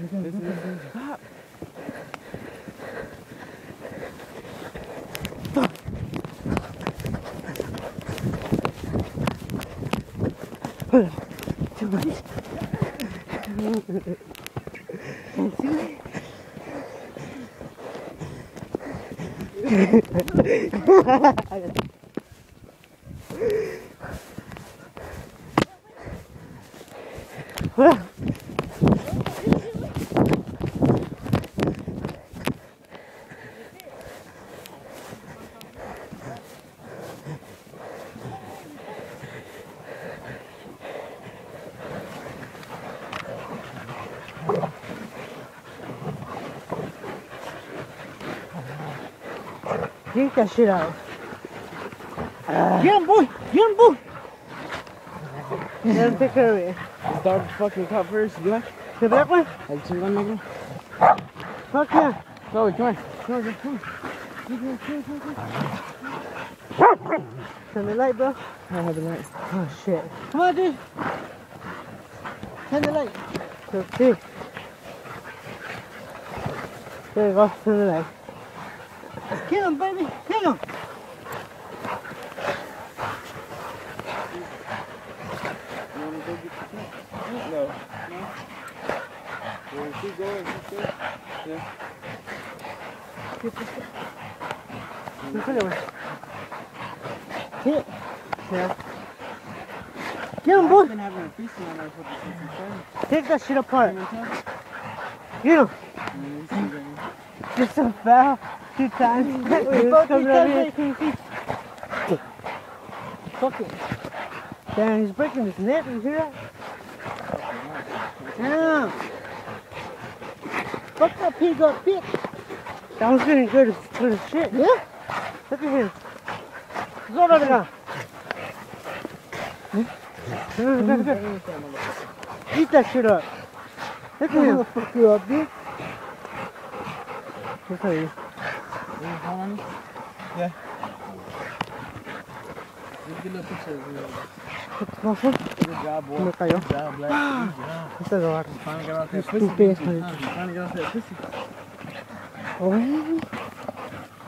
Listen. Stop. Fuck. Hold on. Too much. Yank that shit out. Get him, boy! Get him, boy! Let him take care of it. Let's start the fucking cop first. You like? The black one? Like, two one, nigga? Fuck yeah. Chloe, come on. Come on. Turn the light, bro. I have the light. Oh, shit. Come on, dude. Turn the light. Let's see. There you go. Turn the light. Kill him, baby. Kill him. No. Where is she going? Yeah. Look at him. Hit. Yeah. Get him, boy. I've been having a feasting on our fucking. Take that shit apart. Get him. Just so foul. 2 times. Fuck it. Damn, he's breaking his neck. You hear that? Damn. Fuck that pig up, bitch. That was getting good as shit. Yeah? Look at him. Go over there. Good. Eat that shit up. Look at him. Fuck you up, bitch. Look at you. Yeah. Let's get a picture of you. Good job, boy. Me cayó. Good job, Black. Good job. Este es lo Trying to get off that Stupid. pussy. Trying to get off that pussy.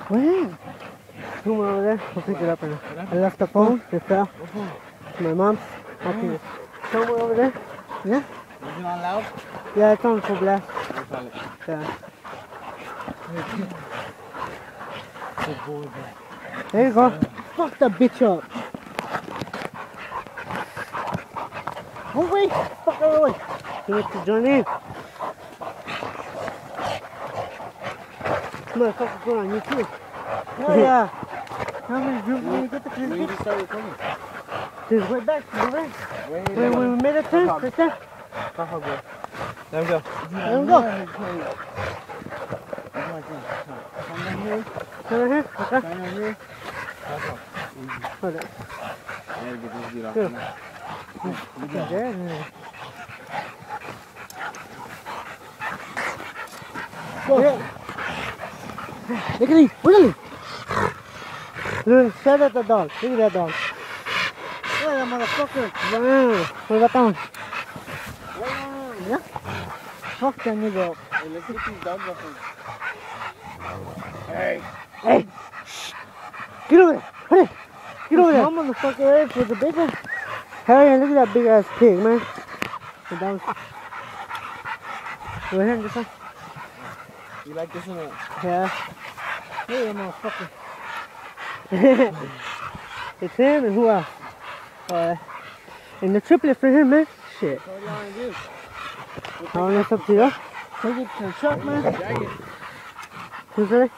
When? Come over there. I'll pick it up. I left the phone. It fell. My mom's. I'll pick it. Somewhere over there. Yeah? Is it on loud? Yeah, it's on full blast. Yeah. Good boy, boy. There you go. Fuck that bitch up. Oh wait, fuck her away. You need to join in. Motherfucker's going on YouTube. Oh yeah. How many views when you get the When did you start recording? Just way back to the right. When we made a turn, right there. Let him go. Let him go. Come down here. Come here. Okay. Come down here. Hold on. I gotta get this dude off. Good. Come on. There. Go ahead. Look at him. Look. Look, shut at the dog. Look at that dog. Look at that motherfucker. Wow. What about that one? Yeah? Fuck that nigga up. Hey, let's get these dogs off him. Hey. Shh. Get over there. Hurry. Get over there. Small motherfucker, for the big one. Hurry, look at that big ass pig, man. The dog. Go ahead and this one. You like this one? Yeah. Hey, that motherfucker. It's him and who else? And the triplet for him, man. Shit. What do you want to do? I don't know, it's up to you. Take it to the truck, man. Jacket. Who's ready?